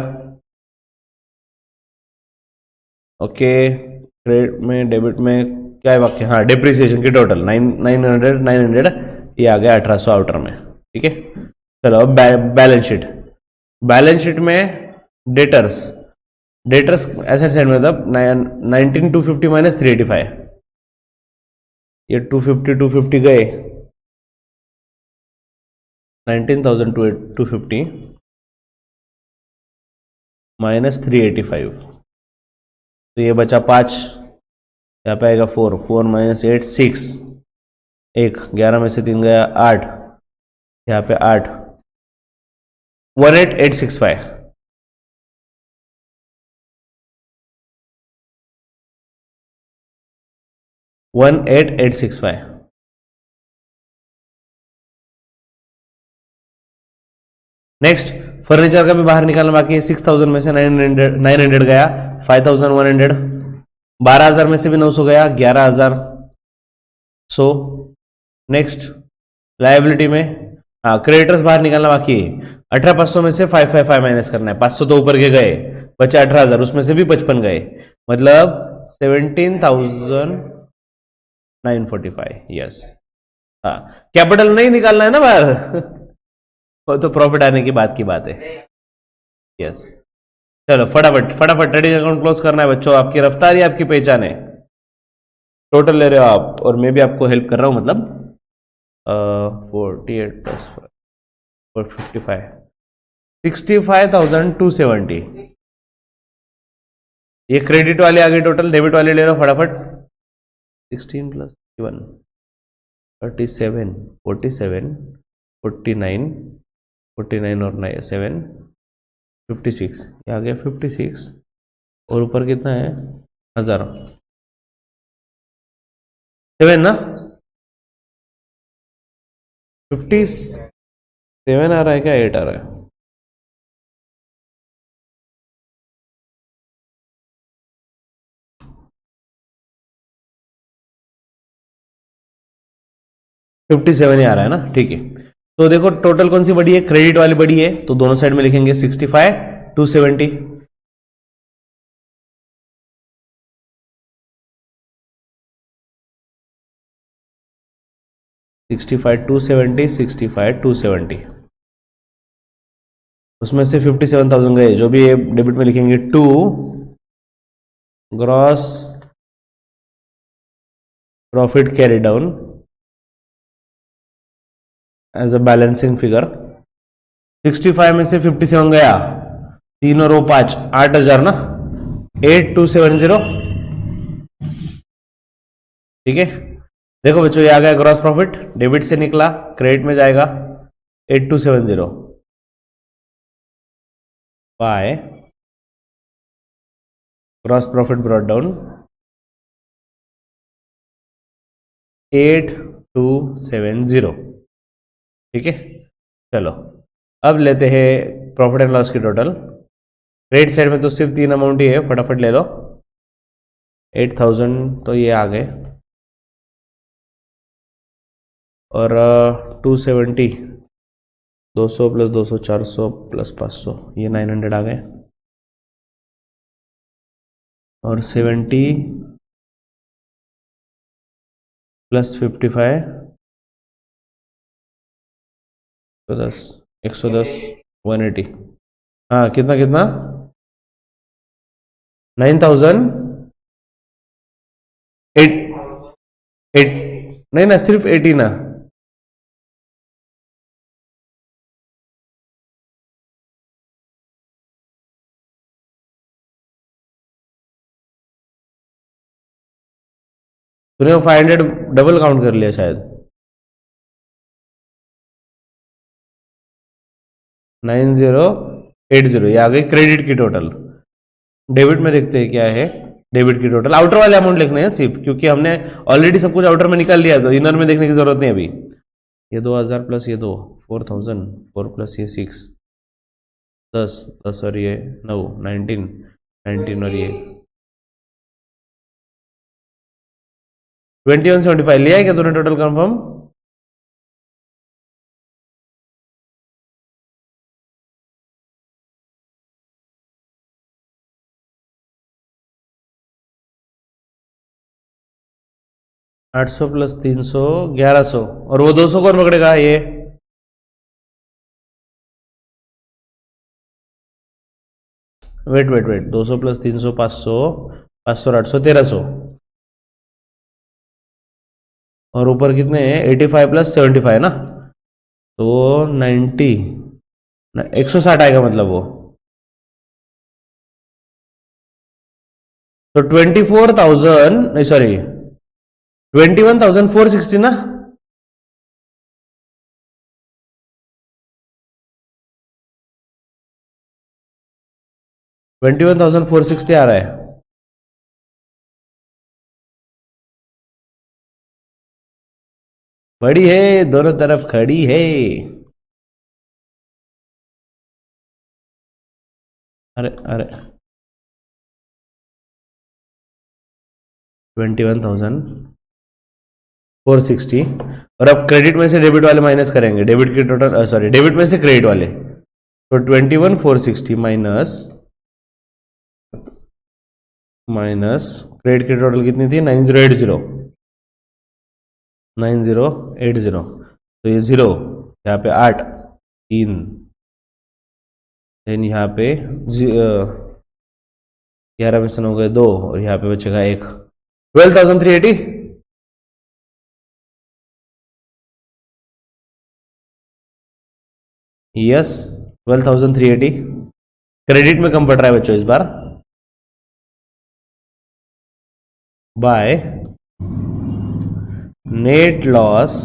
ओके, क्रेडिट में डेबिट में क्या है वाक्य, हाँ डिप्रिसिएशन की टोटल 900 ये आ गया 1800 आउटर में, ठीक है। चलो अब बैलेंस शीट, बैलेंस शीट में डेटर्स, डेटर्स एसेट साइड में मतलब 19,250 माइनस 385, ये 250 गए, 19,250 माइनस 385, तो ये बचा 5, यहाँ पे आएगा 4, 4 माइनस 8 6, एक 11 में से 3 गया 8, यहाँ पे 8, 18865, 18865। नेक्स्ट, फर्नीचर का भी बाहर निकालना बाकी है। 6,000 में से 900 गया, 5,100, 12,000 में से भी 900 गया, 11,000 100। नेक्स्ट, लाइबिलिटी में, हाँ क्रेडिटर्स बाहर निकालना बाकी है। 18,500 में से 555 माइनस करना है, 500 तो ऊपर के गए, बचे 18,000, उसमें से भी 55 गए, मतलब 17,945। यस, हाँ कैपिटल नहीं निकालना है ना बाहर वो तो प्रॉफिट आने की बात है। यस, चलो फटाफट फटाफट ट्रेडिंग अकाउंट क्लोज करना है बच्चों, आपकी रफ्तार ही आपकी पहचान है। टोटल ले रहे हो आप और मैं भी आपको हेल्प कर रहा हूं, मतलब 48 प्लस 455, 65,270। ये क्रेडिट वाले आ गए, टोटल डेबिट वाले ले लो फटाफट। 16 प्लस 1, 37, 47, 49, 49 और 9 7, 56, ये आ गया 56, और ऊपर कितना है 1000, 7 ना, 57 आ रहा है क्या, 8 आ रहा है? फिफ्टी सेवन ही आ रहा है ना, ठीक है। तो देखो टोटल कौन सी बड़ी है, क्रेडिट वाली बड़ी है, तो दोनों साइड में लिखेंगे 65,270। 65,270, 65,270, उसमें से 57,000 गए, जो भी डेबिट में लिखेंगे 2 gross profit carry down as a balancing figure. 65 में से 57 गया, 3 और वो 5, 8,000 ना, 8,270, ठीक है। देखो बच्चों ये आ गया ग्रॉस प्रॉफिट, डेबिट से निकला, क्रेडिट में जाएगा 8,270 by gross profit brought down 8,270, ठीक है। चलो अब लेते हैं प्रॉफिट एंड लॉस की टोटल। क्रेडिट साइड में तो सिर्फ 3 अमाउंट ही है, फटाफट ले लो। 8,000 तो ये आ गए, और 270, 200 प्लस 200 400 प्लस 500, ये 900 आ गए, और 70 प्लस 55, 110, 110, 180, हाँ कितना कितना 9,000 8 8, नहीं ना सिर्फ 80 ना, तूने वो 500 डबल काउंट कर लिया शायद। 9080 ये आ गई क्रेडिट की टोटल। डेबिट में देखते हैं क्या है। डेबिट की टोटल आउटर वाले अमाउंट लिखने हैं सिर्फ, क्योंकि हमने ऑलरेडी सब कुछ आउटर में निकाल लिया, तो इनर में देखने की जरूरत नहीं अभी। ये 2000 प्लस ये 2 4000, 4 प्लस ये 6 10 10 और ये 9 19 19 और ये 2175 लिया है क्या तूने टोटल कंफर्म? आठ सौ प्लस 300 1100, और वो 200 कौन पकड़ेगा ये? वेट वेट वेट 200 प्लस 300 500 500 800 1300, और ऊपर कितने हैं 85 प्लस 75 ना, तो 90 160 आएगा मतलब वो। तो 24,000 नहीं सॉरी 21,460 ना। 21,460 आ रहा है। बड़ी है, दोनों तरफ खड़ी है। अरे अरे 21,460, और अब क्रेडिट में से डेबिट वाले माइनस करेंगे, डेबिट की टोटल सॉरी डेबिट में से क्रेडिट वाले, तो 21,460 माइनस माइनस क्रेडिट की टोटल कितनी थी 9080 9080, तो ये 0 यहाँ पे 8 3, देन यहाँ पे 11 में से हो गए 2, और यहाँ पे बचेगा 1 12,380। यस 12,380 क्रेडिट में कम पड़ रहा है बच्चों इस बार, by net loss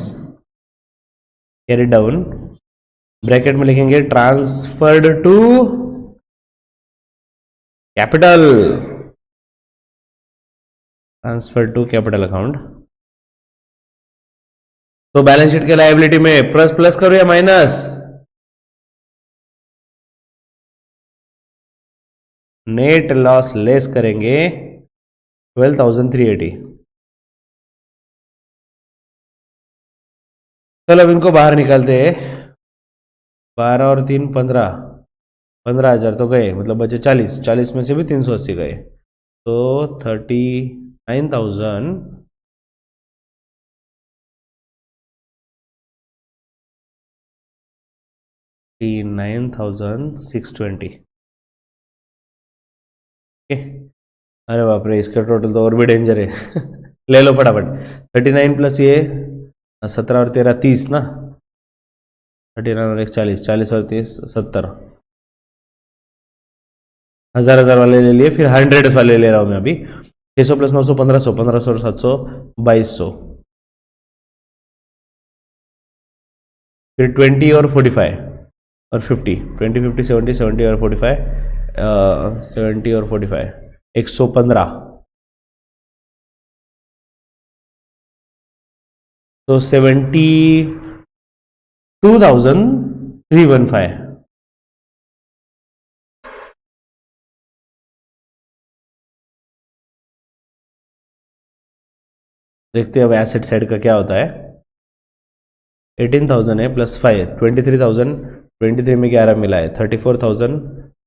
carry down, bracket में लिखेंगे transferred to capital, transfer to capital account. तो बैलेंस शीट के लायबिलिटी में प्लस प्लस करो या माइनस? नेट लॉस लेस करेंगे 12,380। चलो अब इनको बाहर निकालते हैं। 12 और 3 15, 15,000 तो गए, मतलब बचे 40, 40 में से भी 380 गए, तो 39,620। अरे बाप रे, इसका टोटल तो और भी डेंजर है। ले लो फटाफट। 39 प्लस ये 17 और 13 30 ना, 39 और 1 40, 40 और 30 70, हजार हजार वाले ले लिए, फिर 100 वाले ले रहा हूं मैं अभी। 600 प्लस 900 1500, 1500 और 700 2200, फिर 20 और 45 और 50, 20 50 70 70 और 45 70 और 45 115, तो 72,315। देखते हैं अब एसेट साइड का क्या होता है। 18,000 है प्लस 5 23,000, 23 में 11 मिला है 34,000,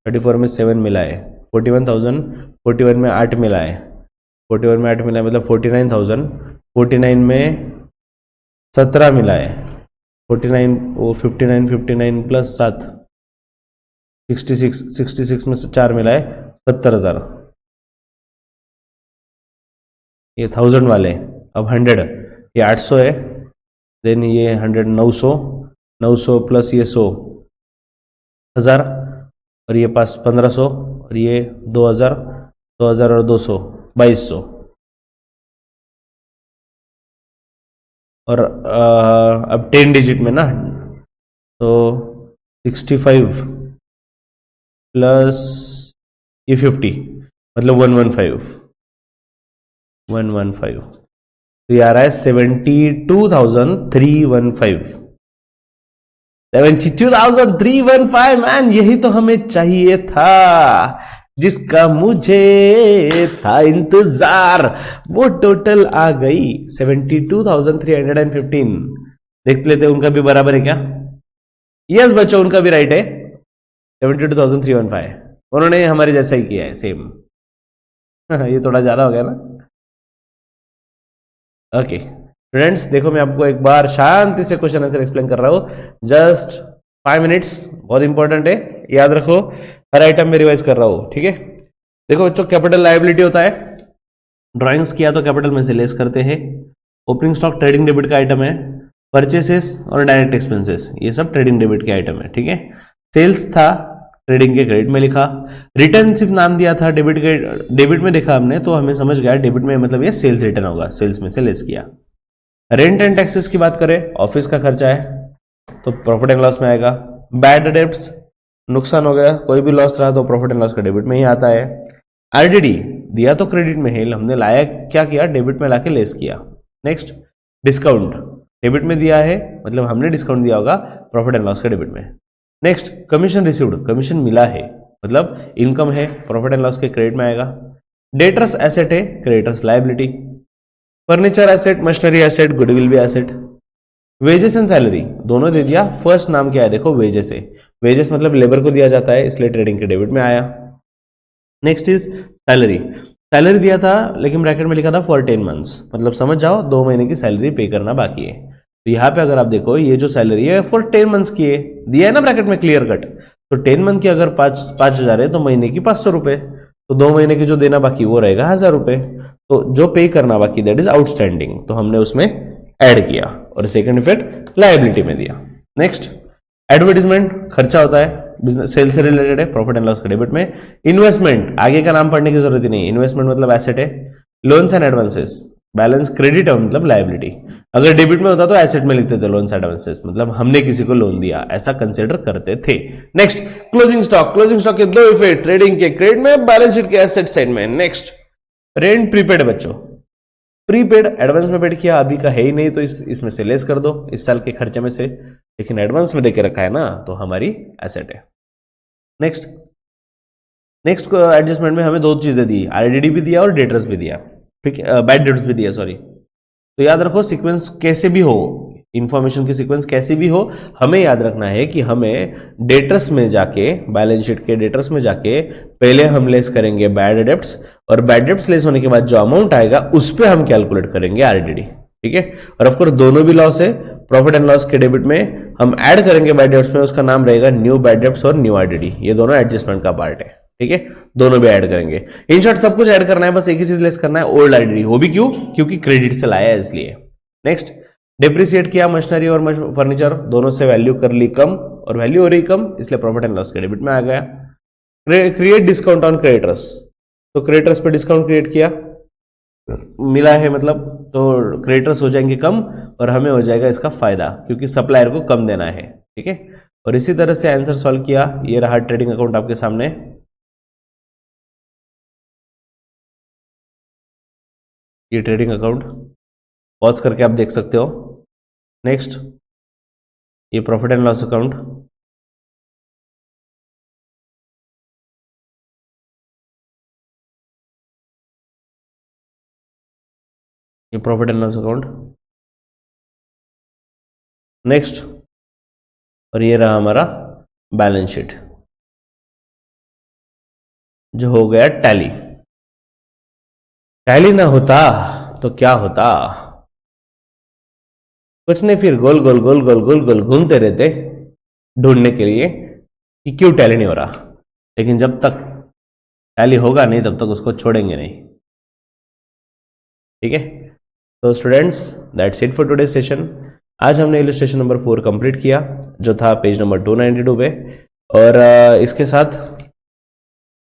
34 में 7 मिला है 41,000, 41 में 8 मिला है 41 में 8 मिला है मतलब 49,000, 49 में 17 मिला है 49 वो 59 59 प्लस 7 66 66 में से 4 मिला है 70,000। ये 1000 वाले, अब 100, ये 800 है, देन ये 100 900, 900 प्लस ये 100 1000, और ये पास 1500, और ये 2000, 2000 और 200 2200। और अब 10 डिजिट में ना, तो 65 प्लस ये 50 मतलब 115 तो ये आ रहा है 72,315 मैन, यही तो हमें चाहिए था, जिसका मुझे था इंतजार, वो टोटल आ गई 72,315। देख लेते हैं उनका भी बराबर है क्या। यस बच्चों, उनका भी राइट है, 72,315। उन्होंने हमारे जैसा ही किया है सेम। ये थोड़ा ज्यादा हो गया ना। ओके स्टूडेंट्स, देखो मैं आपको एक बार शांति से क्वेश्चन आंसर एक्सप्लेन कर रहा हूं, जस्ट 5 मिनट्स, बहुत इंपॉर्टेंट है, याद रखो, हर आइटम में रिवाइज कर रहा हूं, ठीक है। देखो बच्चों, कैपिटल लायबिलिटी होता है, ड्राइंग्स किया तो कैपिटल में से लेस करते हैं। ओपनिंग स्टॉक ट्रेडिंग डेबिट का आइटम है। परचेसेस और डायरेक्ट एक्सपेंसेस ये सब ट्रेडिंग डेबिट के आइटम है, ठीक है। सेल्स था, ट्रेडिंग के क्रेडिट में लिखा। रिटर्न सिर्फ नाम दिया था, डेबिट के डेबिट में देखा हमने तो हमें समझ गया डेबिट में मतलब ये सेल्स रिटर्न होगा, सेल्स में से लेस किया। रेंट एंड टैक्सेस की बात करें, ऑफिस का खर्चा है तो प्रॉफिट एंड लॉस में आएगा। बैड डेब्ट्स, नुकसान हो गया, कोई भी लॉस रहा तो प्रॉफिट एंड लॉस का डेबिट में ही आता है। आरडीडी दिया तो क्रेडिट में है, हमने लाया क्या किया, डेबिट में लाके लेस किया। नेक्स्ट, डिस्काउंट डेबिट में दिया है मतलब हमने डिस्काउंट दिया होगा प्रॉफिट एंड लॉस के डेबिट में। नेक्स्ट, कमीशन रिसीव्ड, कमीशन मिला है मतलब इनकम है, प्रॉफिट एंड लॉस के क्रेडिट में आएगा। डेटर्स एसेट है, creditors liability. Furniture asset, machinery asset, goodwill भी एसेट। वेजेस एंड सैलरी दोनों दे दिया, फर्स्ट नाम क्या है देखो, वेजेस है, वेजेस मतलब लेबर को दिया जाता है इसलिए ट्रेडिंग के डेबिट में आया। नेक्स्ट इज सैलरी, सैलरी दिया था लेकिन ब्रैकेट में लिखा था फॉर 10 मंथ्स, मतलब समझ जाओ 2 महीने की सैलरी पे करना बाकी है। तो यहां पे अगर आप देखो ये जो सैलरी है फॉर 10 मंथ्स की है, दिया है ना ब्रैकेट में क्लियर कट, तो 10 मंथ की अगर 5,000 है तो महीने की 500 रुपए, तो 2 महीने की जो देना बाकी वो रहेगा 1,000 रुपए, तो जो पे करना बाकी दैट इज आउटस्टैंडिंग, तो हमने उसमें ऐड किया और सेकंड इफेक्ट लायबिलिटी में दिया। नेक्स्ट, एडवर्टीजमेंट खर्चा होता है, बिजनेस सेल से रिलेटेड है, प्रॉफिट एंड लॉस के डेबिट में। इन्वेस्टमेंट आगे का नाम पढ़ने की जरूरत ही नहीं, इन्वेस्टमेंट मतलब एसेट है। Loans and advances, balance credit है मतलब लायबिलिटी, अगर डेबिट में होता तो एसेट में लिखते थे लोन्स एडवांसेस, मतलब हमने किसी को लोन दिया ऐसा कंसिडर करते थे। Next, closing stock, closing stock के 2 इफेक्ट, ट्रेडिंग के क्रेडिट में, बैलेंस शीट के एसेट साइड में। नेक्स्ट, रेंट प्रीपेड बच्चों, प्रीपेड एडवांस में पेड किया, अभी का है ही नहीं तो इसमें से लेस कर दो इस साल के खर्चे में से, लेकिन एडवांस में देके रखा है ना तो हमारी एसेट है। नेक्स्ट, नेक्स्ट एडजस्टमेंट में हमें 2 चीजें दी, आरडीडी भी दिया और डेटर्स भी दिया, ठीक है, बैड डेट्स भी दिया सॉरी। तो याद रखो सीक्वेंस कैसे भी हो, इंफॉर्मेशन की सीक्वेंस कैसी भी हो, हमें याद रखना है कि हमें डेटर्स में जाके, बैलेंस शीट के डेटर्स में जाके पहले हम लेस करेंगे बैड डेब्ट्स, और बैड डेब्ट्स लेस होने के बाद जो अमाउंट आएगा उस पर हम कैलकुलेट करेंगे आरडीडी, ठीक है। और ऑफकोर्स दोनों भी लॉस है, प्रॉफिट एंड लॉस के डेबिट में हम ऐड करेंगे बैड डेब्ट्स में, उसका नाम रहेगा न्यू बैड डेब्ट्स और न्यू आरडीडी, ये दोनों एडजस्टमेंट का पार्ट है, ठीक है, दोनों भी ऐड करेंगे। इन शॉर्ट सब कुछ ऐड करना है, बस एक ही चीज लेस करना है, ओल्ड आरडीडी, वो भी क्यों, क्योंकि क्रेडिट से लाया है इसलिए। नेक्स्ट, डिप्रिसिएट किया मशीनरी और फर्नीचर, दोनों से वैल्यू कर ली कम और वैल्यू हो रही कम इसलिए प्रॉफिट एंड लॉस के डेबिट में आ गया। क्रिएट डिस्काउंट ऑन क्रेडिटर्स, तो क्रेडिटर्स पे डिस्काउंट क्रिएट किया, मिला है मतलब, तो क्रेडिटर्स हो जाएंगे कम और हमें हो जाएगा इसका फायदा क्योंकि सप्लायर को कम देना है, ठीक है। और इसी तरह से आंसर सॉल्व किया, ये रहा ट्रेडिंग अकाउंट आपके सामने। ये ट्रेडिंग अकाउंट पॉज करके आप देख सकते हो। नेक्स्ट, ये प्रॉफिट एंड लॉस अकाउंट, ये profit and loss account. Next, और ये रहा हमारा बैलेंस शीट जो हो गया टैली। टैली ना होता तो क्या होता, कुछ नहीं, फिर गोल गोल गोल गोल गोल गोल घूमते रहते ढूंढने के लिए कि क्यों टैली नहीं हो रहा, लेकिन जब तक टैली होगा नहीं तब तक उसको छोड़ेंगे नहीं, ठीक है। तो students that's it for today session. आज हमने इलस्ट्रेशन नंबर 4 कंप्लीट किया जो था पेज नंबर 292 पे, और इसके साथ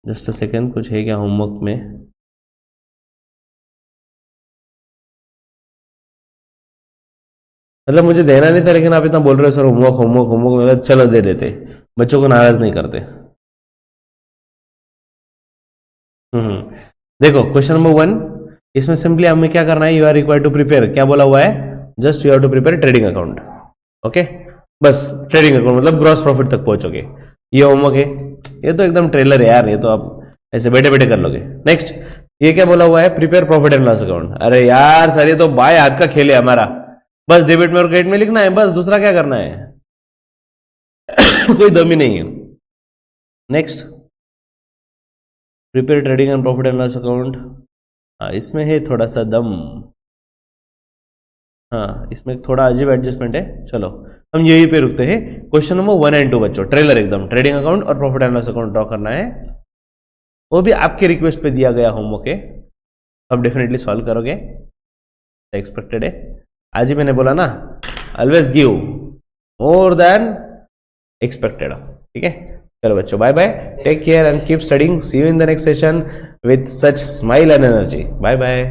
जस्ट अ सेकेंड, कुछ है क्या होमवर्क में। मतलब मुझे देना नहीं था, लेकिन आप इतना बोल रहे हो सर होमवर्क होमवर्क होमवर्क, मतलब चलो दे देते, बच्चों को नाराज नहीं करते। देखो क्वेश्चन नंबर 1, इसमें सिंपली हमें क्या करना है, you are required to prepare, क्या बोला हुआ है, just you have to prepare trading account. Okay, बस ट्रेडिंग अकाउंट मतलब ग्रॉस प्रॉफिट तक पहुंचोगे, ये होमवर्क है। ये तो एकदम ट्रेलर है यार, ये तो आप ऐसे बैठे बैठे कर लोगे। नेक्स्ट, ये क्या बोला हुआ है, prepare profit and loss account. अरे यार सर, ये तो बाय हाथ का खेल है हमारा, बस डेबिट में और क्रेडिट में लिखना है, बस दूसरा क्या करना है। कोई दम ही नहीं है। Next, prepare trading and profit and loss account, हाँ इसमें है थोड़ा सा दम, हाँ इसमें थोड़ा अजीब एडजस्टमेंट है। चलो हम यही पे रुकते हैं। क्वेश्चन नंबर 1 एंड 2 बच्चों, ट्रेलर एकदम, ट्रेडिंग अकाउंट और profit and loss account draw करना है, वो भी आपके रिक्वेस्ट पे दिया गया होमवर्क है, आप डेफिनेटली सॉल्व करोगे, एक्सपेक्टेड है। आज ही मैंने बोला ना, always give more than expected. ठीक है, चलो बच्चों, bye bye, take care and keep studying, see you in the next session with such smile and energy, bye bye.